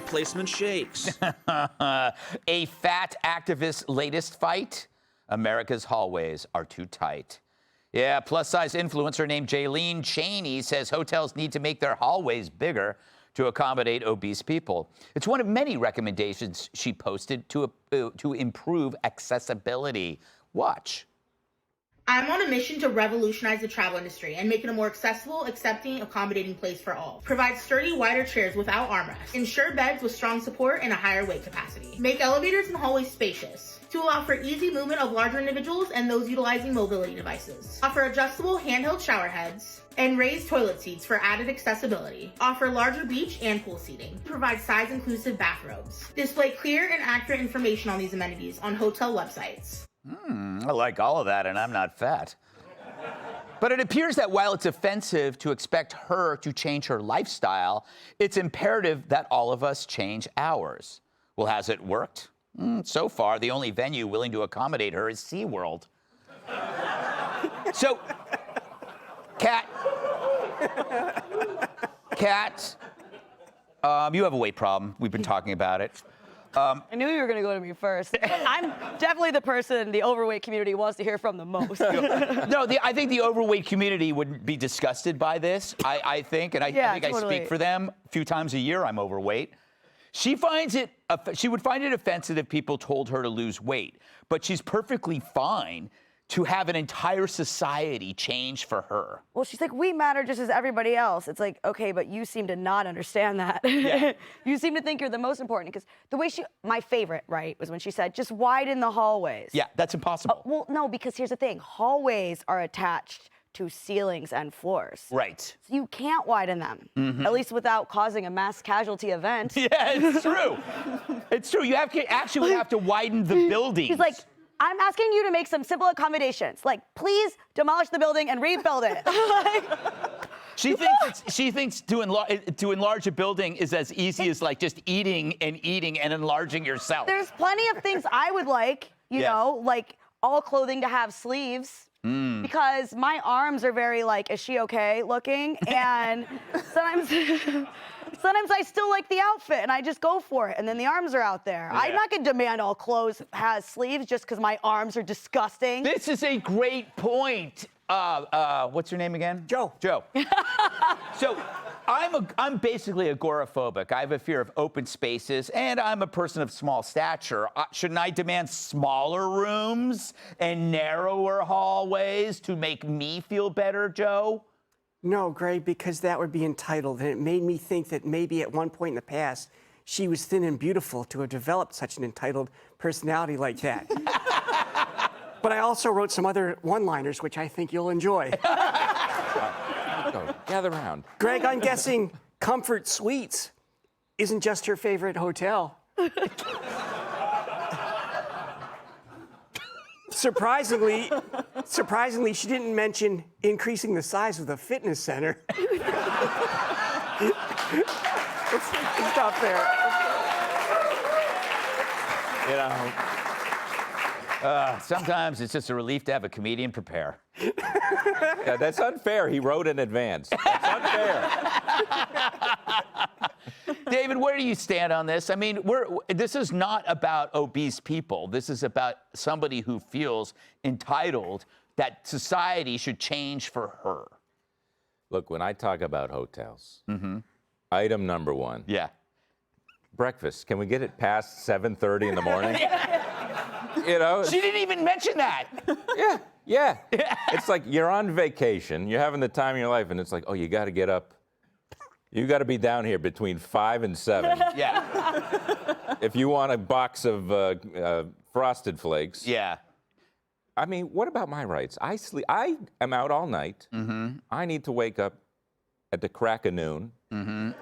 replacement shakes. A fat activist's latest fight? America's hallways are too tight. Yeah, plus-size influencer named Jaylene Cheney says hotels need to make their hallways bigger to accommodate obese people. It's one of many recommendations she posted to improve accessibility. Watch. I'm on a mission to revolutionize the travel industry and make it a more accessible, accepting, accommodating place for all. Provide sturdy, wider chairs without armrests. Ensure beds with strong support and a higher weight capacity. Make elevators and hallways spacious to allow for easy movement of larger individuals and those utilizing mobility devices. Offer adjustable handheld shower heads and raised toilet seats for added accessibility. Offer larger beach and pool seating. Provide size-inclusive bathrobes. Display clear and accurate information on these amenities on hotel websites. I like all of that, and I'm not fat. But it appears that while it's offensive to expect her to change her lifestyle, it's imperative that all of us change ours. Well, has it worked? So far, the only venue willing to accommodate her is SeaWorld. So, Kat, you have a weight problem. We've been talking about it. I knew you were going to go to me first. I'm definitely the person the overweight community wants to hear from the most. I think the overweight community would be disgusted by this, I think, and I think totally. I speak for them. A few times a year, I'm overweight. She would find it offensive if people told her to lose weight, but she's perfectly fine to have an entire society change for her. Well, she's like, we matter just as everybody else. It's like, okay, but you seem to not understand that. Yeah. You seem to think you're the most important, because the way my favorite, right, was when she said, just widen the hallways. Yeah, that's impossible. Well, no, because here's the thing. Hallways are attached to ceilings and floors. Right. So you can't widen them, at least without causing a mass casualty event. Yeah, it's true. It's true. You have to widen the building. She's like, I'm asking you to make some simple accommodations. Like, please demolish the building and rebuild it. She thinks to enlarge a building is as easy as like just eating and enlarging yourself. There's plenty of things I would like, you know, like all clothing to have sleeves. Because my arms are very like, is she okay looking? And sometimes I still like the outfit and I just go for it. And then the arms are out there. Yeah. I'm not gonna demand all clothes has sleeves just because my arms are disgusting. This is a great point. What's your name again? Joe. So I'm basically agoraphobic. I have a fear of open spaces, and I'm a person of small stature. Shouldn't I demand smaller rooms and narrower hallways to make me feel better, Joe? No, Greg, because that would be entitled, and it made me think that maybe at one point in the past, she was thin and beautiful to have developed such an entitled personality like that. But I also wrote some other one-liners, which I think you'll enjoy. Gather around. Greg, I'm guessing Comfort Suites isn't just her favorite hotel. Surprisingly, she didn't mention increasing the size of the fitness center. Let's stop there. You know, Sometimes it's just a relief to have a comedian prepare. yeah, that's unfair. He wrote in advance. That's unfair. David, where do you stand on this? I mean, this is not about obese people. This is about somebody who feels entitled that society should change for her. Look, when I talk about hotels, item number one. Yeah. Breakfast. Can we get it past 7:30 in the morning? You know? She didn't even mention that. Yeah. It's like you're on vacation, you're having the time of your life, and it's like, oh, you got to get up. You got to be down here between 5 and 7. Yeah. If you want a box of Frosted Flakes. Yeah. I mean, what about my rights? I am out all night. I need to wake up at the crack of noon and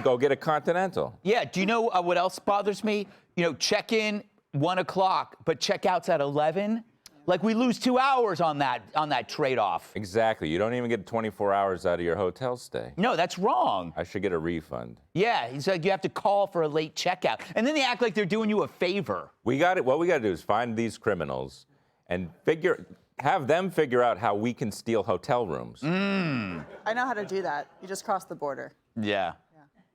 go get a Continental. Yeah. Do you know what else bothers me? You know, check in 1 o'clock, but checkouts at 11. Like, we lose 2 hours on that trade-off. Exactly. You don't even get 24 hours out of your hotel stay. No, that's wrong. I should get a refund. Yeah, it's like you have to call for a late checkout. And then they act like they're doing you a favor. What we got to do is find these criminals and have them figure out how we can steal hotel rooms. I know how to do that. You just cross the border. Yeah.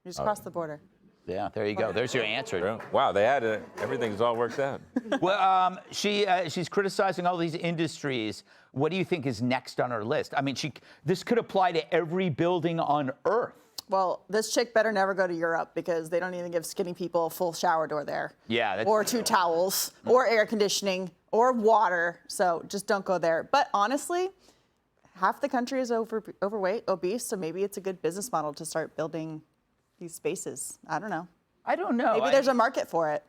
You just cross the border. Yeah, there you go. There's your answer. Wow, they had it. Everything's all worked out. Well, she's criticizing all these industries. What do you think is next on her list? I mean, this could apply to every building on Earth. Well, this chick better never go to Europe because they don't even give skinny people a full shower door there. Yeah. Or 2 towels, or air conditioning, or water. So just don't go there. But honestly, half the country is overweight, obese, so maybe it's a good business model to start building these spaces. I don't know. I don't know. Maybe there's a market for it.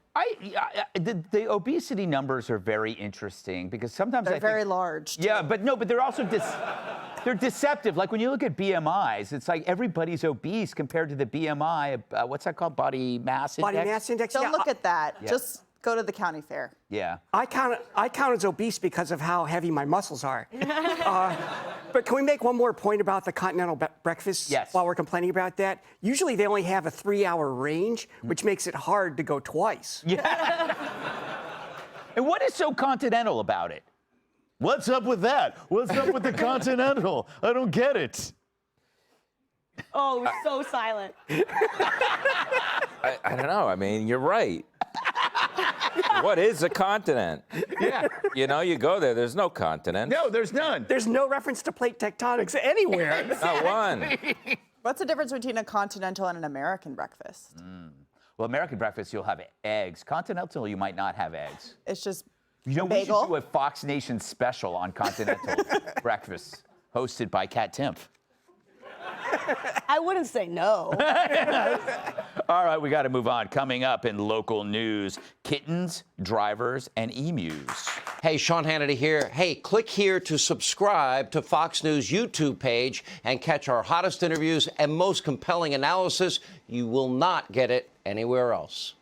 The obesity numbers are very interesting because sometimes They're very large. Yeah, but they're also they're deceptive. Like when you look at BMIs, it's like everybody's obese compared to the BMI. What's that called? Body mass index. Body mass index. Don't yeah, look at that. Yeah. Just go to the county fair. Yeah. I count as obese because of how heavy my muscles are. But can we make one more point about the continental breakfast? Yes. While we're complaining about that, usually they only have a 3-hour range, which makes it hard to go twice. Yeah. And what is so continental about it? What's up with that? What's up with the Continental? I don't get it. Oh, we're so silent. I don't know. I mean, you're right. What is a continent? Yeah. You know, you go there, there's no continent. No, there's none. There's no reference to plate tectonics anywhere. Not one. What's the difference between a continental and an American breakfast? Well, American breakfast, you'll have eggs. Continental, you might not have eggs. It's just You know, a we should bagel. do a Fox Nation special on continental breakfast, hosted by Kat Timpf. I wouldn't say no. All right, we got to move on. Coming up in local news, kittens, drivers, and emus. Hey, Sean Hannity here. Hey, click here to subscribe to Fox News YouTube page and catch our hottest interviews and most compelling analysis. You will not get it anywhere else.